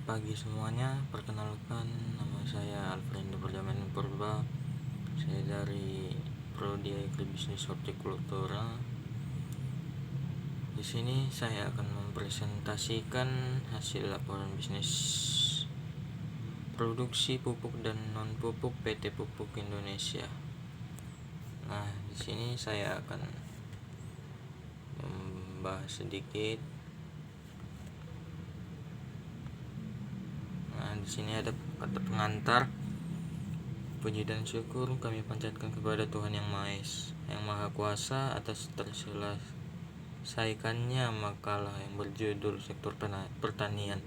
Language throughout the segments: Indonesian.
pagi semuanya, perkenalkan nama saya Alfredo Perjaman Purba. Saya dari Prodi Agribisnis Hortikultura. Di sini saya akan mempresentasikan hasil laporan bisnis produksi pupuk dan non pupuk PT Pupuk Indonesia. Nah, di sini saya akan membahas sedikit. Nah, di sini ada kata pengantar. Puji dan syukur kami panjatkan kepada Tuhan Yang Maha Kuasa atas terselesaikannya makalah yang berjudul Sektor Pertanian.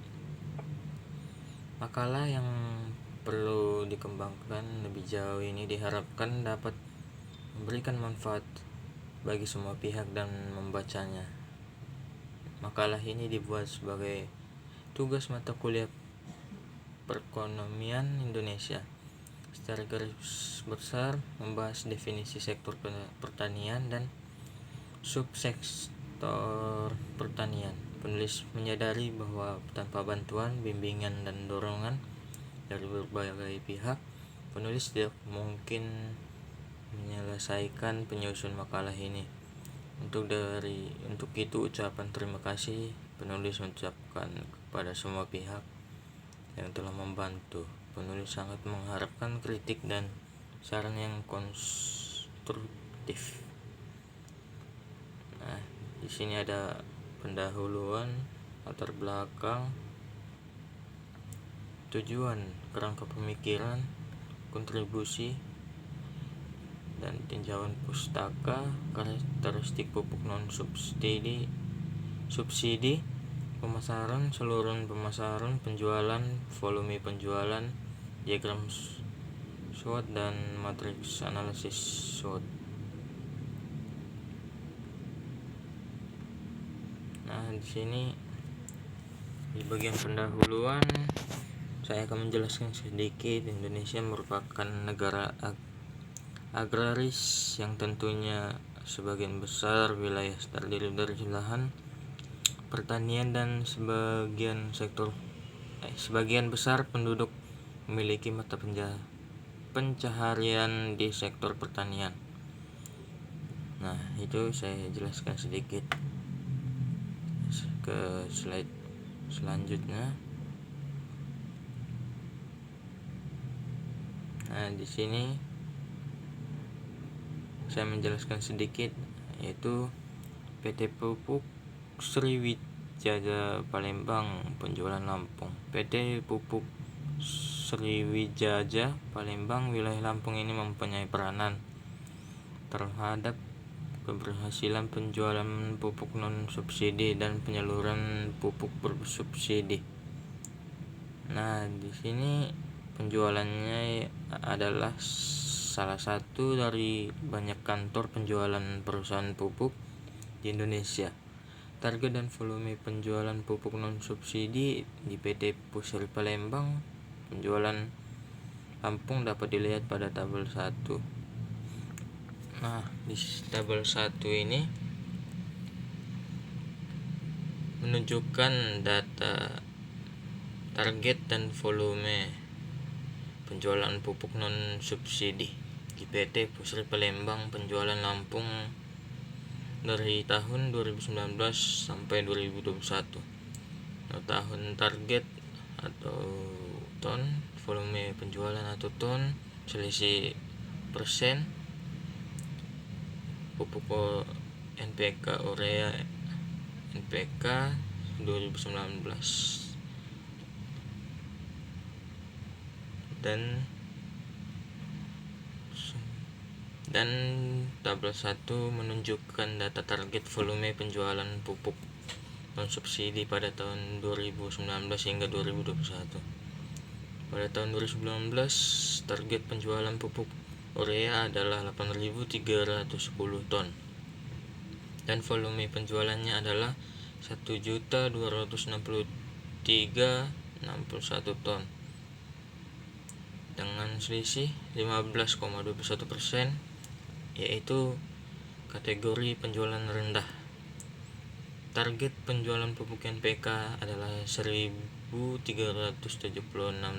Makalah yang perlu dikembangkan lebih jauh ini diharapkan dapat memberikan manfaat bagi semua pihak dan membacanya. Makalah ini dibuat sebagai tugas mata kuliah perekonomian Indonesia. Secara garis besar membahas definisi sektor pertanian dan subsektor pertanian. Penulis menyadari bahwa tanpa bantuan, bimbingan, dan dorongan dari berbagai pihak, penulis tidak mungkin menyelesaikan penyusun makalah ini. Untuk itu ucapan terima kasih penulis mengucapkan kepada semua pihak yang telah membantu. Penulis sangat mengharapkan kritik dan saran yang konstruktif. Nah, di sini ada pendahuluan, latar belakang, tujuan, kerangka pemikiran, kontribusi, dan tinjauan pustaka, karakteristik pupuk non subsidi, pemasaran, saluran pemasaran, penjualan, volume penjualan, diagram SWOT, dan matriks analisis SWOT. Nah, di sini di bagian pendahuluan saya akan menjelaskan sedikit. Indonesia merupakan negara agraris yang tentunya sebagian besar wilayah terdiri dari lahan pertanian dan sebagian besar penduduk memiliki mata pencaharian di sektor pertanian. Nah, itu saya jelaskan sedikit. Ke slide selanjutnya. Nah, di sini saya menjelaskan sedikit, yaitu PT Pupuk Sriwijaya Palembang penjualan Lampung. PT Pupuk Sriwijaya Palembang wilayah Lampung ini mempunyai peranan terhadap keberhasilan penjualan pupuk non subsidi dan penyaluran pupuk bersubsidi. Nah, di sini penjualannya adalah salah satu dari banyak kantor penjualan perusahaan pupuk di Indonesia. Target dan volume penjualan pupuk non subsidi di PT Pupuk Sri Palembang penjualan Lampung dapat dilihat pada tabel 1. Nah, di tabel 1 ini menunjukkan data target dan volume penjualan pupuk non subsidi di PT Pupuk Sri Palembang penjualan Lampung dari tahun 2019 sampai 2021. Nah, tahun target atau ton, volume penjualan atau ton, selisih persen, pupuk NPK urea NPK 2019 dan tabel 1 menunjukkan data target volume penjualan pupuk non subsidi pada tahun 2019 hingga 2021. Pada tahun 2019 target penjualan pupuk urea adalah 8.310 ton dan volume penjualannya adalah 1.263.61 ton dengan selisih 15,21%, yaitu kategori penjualan rendah. Target penjualan pupuk NPK adalah 1.376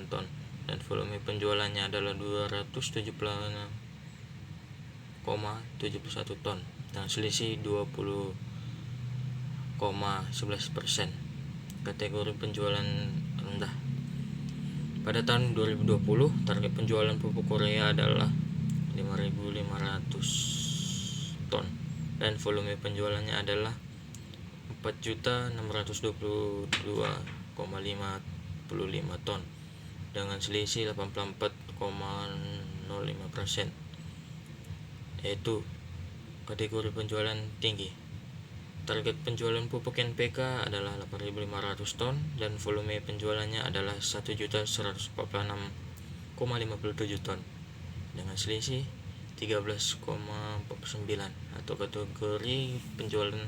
ton dan volume penjualannya adalah 276,71 ton dan selisih 20,11%. Kategori penjualan rendah. Pada tahun 2020, target penjualan pupuk urea adalah 5.500 ton dan volume penjualannya adalah 4.622,55 ton dengan selisih 84,05%, yaitu kategori penjualan tinggi. Target penjualan pupuk NPK adalah 8.500 ton dan volume penjualannya adalah 1.146,57 ton dengan selisih 13,49 atau kategori penjualan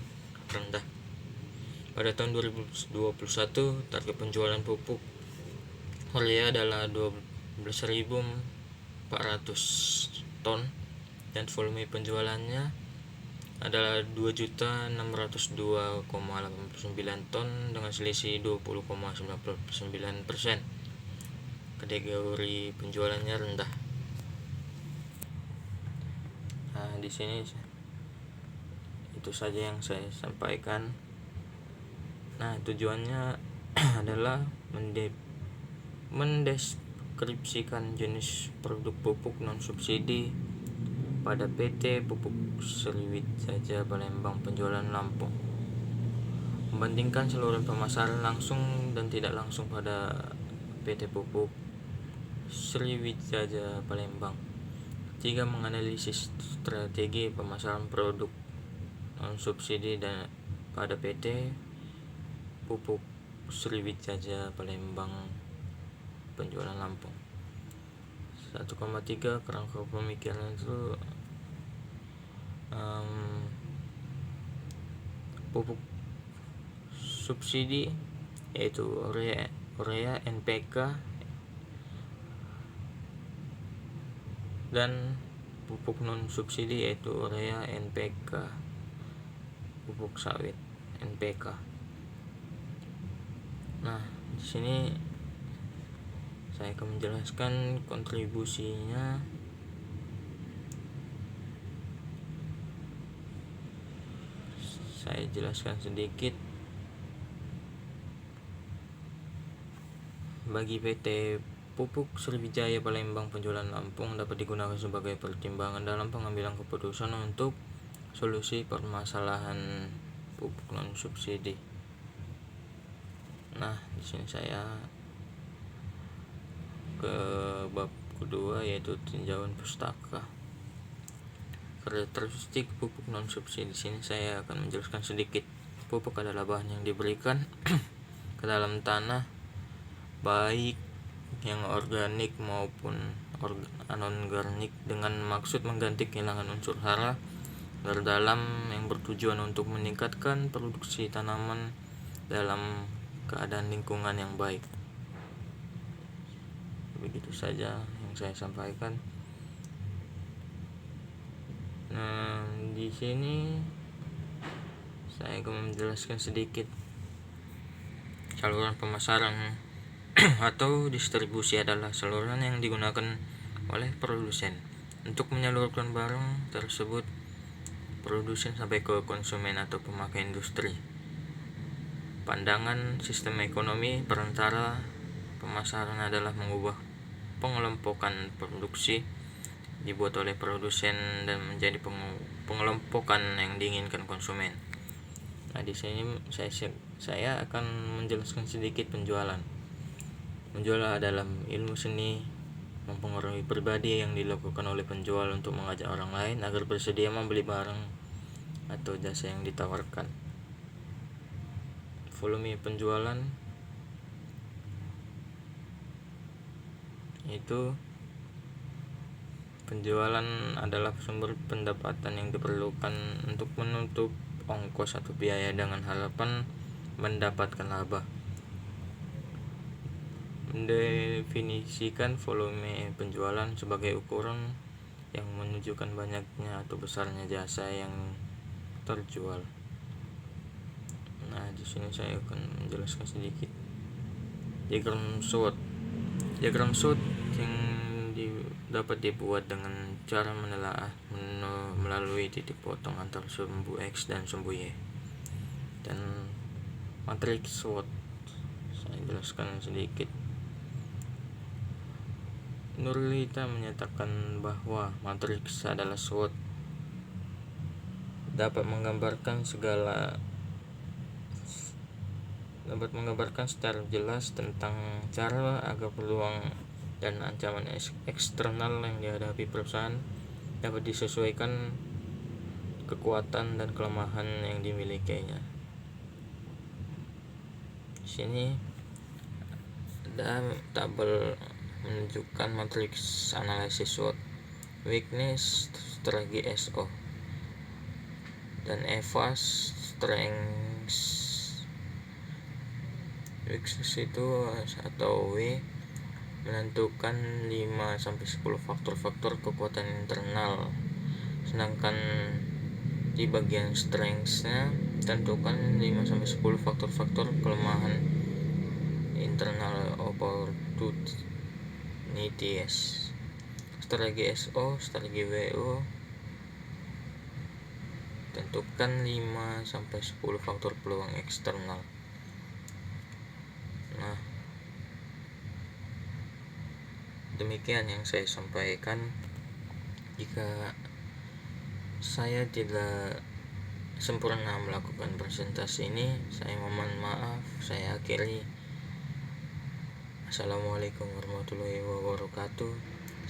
rendah. Pada tahun 2021, target penjualan pupuk urea adalah 12.400 ton dan volume penjualannya adalah 2.602,89 ton dengan selisih 20,99%. Kategori penjualannya rendah. Nah, di sini itu saja yang saya sampaikan. Nah, tujuannya adalah mendeskripsikan jenis produk pupuk non subsidi pada PT Pupuk Sriwijaya Palembang Penjualan Lampung, membandingkan saluran pemasaran langsung dan tidak langsung pada PT Pupuk Sriwijaya Palembang. 3. Menganalisis strategi pemasaran produk non subsidi dan pada PT Pupuk Sriwijaya Palembang Penjualan Lampung. 1,3 kerangka pemikiran itu pupuk subsidi yaitu urea NPK dan pupuk non subsidi yaitu urea NPK, pupuk sawit NPK. Nah, di sini saya akan menjelaskan kontribusinya. Saya jelaskan sedikit. Bagi PT Pupuk Sriwijaya Palembang Penjualan Lampung dapat digunakan sebagai pertimbangan dalam pengambilan keputusan untuk solusi permasalahan pupuk non subsidi. Nah, di sini saya ke bab kedua yaitu tinjauan pustaka. Karakteristik pupuk non subsidi. Di sini saya akan menjelaskan sedikit. Pupuk adalah bahan yang diberikan ke dalam tanah, baik yang organik maupun anorganik, dengan maksud mengganti kehilangan unsur hara dalam yang bertujuan untuk meningkatkan produksi tanaman dalam keadaan lingkungan yang baik. Begitu saja yang saya sampaikan. Nah, di sini saya akan menjelaskan sedikit saluran pemasaran atau distribusi adalah saluran yang digunakan oleh produsen untuk menyalurkan barang tersebut produsen sampai ke konsumen atau pemakai industri. Pandangan sistem ekonomi perantara pemasaran adalah mengubah pengelompokan produksi dibuat oleh produsen dan menjadi pengelompokan yang diinginkan konsumen. Nah, di sini saya akan menjelaskan sedikit penjualan. Penjualan adalah ilmu seni mempengaruhi pribadi yang dilakukan oleh penjual untuk mengajak orang lain agar bersedia membeli barang atau jasa yang ditawarkan. Volume penjualan itu penjualan adalah sumber pendapatan yang diperlukan untuk menutup ongkos atau biaya dengan harapan mendapatkan laba. Mendefinisikan volume penjualan sebagai ukuran yang menunjukkan banyaknya atau besarnya jasa yang terjual. Nah, di sini saya akan menjelaskan sedikit diagram SWOT. Diagram SWOT yang dapat dibuat dengan cara menelaah melalui titik potong antara sumbu X dan sumbu Y. Dan matriks SWOT saya jelaskan sedikit. Nurlita menyatakan bahwa matriks adalah SWOT dapat menggambarkan secara jelas tentang cara agar peluang dan ancaman eksternal yang dihadapi perusahaan dapat disesuaikan kekuatan dan kelemahan yang dimilikinya. Di sini ada tabel menunjukkan matriks analisis SWOT, weakness, strategi SO, dan EVA, strengths. Weakness itu atau W menentukan 5-10 faktor-faktor kekuatan internal, sedangkan di bagian strengths-nya tentukan 5-10 faktor-faktor kelemahan internal opportunities. Strategi SO, strategi WO tentukan 5-10 faktor peluang eksternal. Nah, demikian yang saya sampaikan. Jika saya tidak sempurna melakukan presentasi ini, saya mohon maaf. Saya akhiri. Assalamualaikum warahmatullahi wabarakatuh.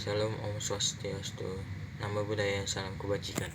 Salam Om Swastiastu, Namo Buddhaya, salam kebajikan.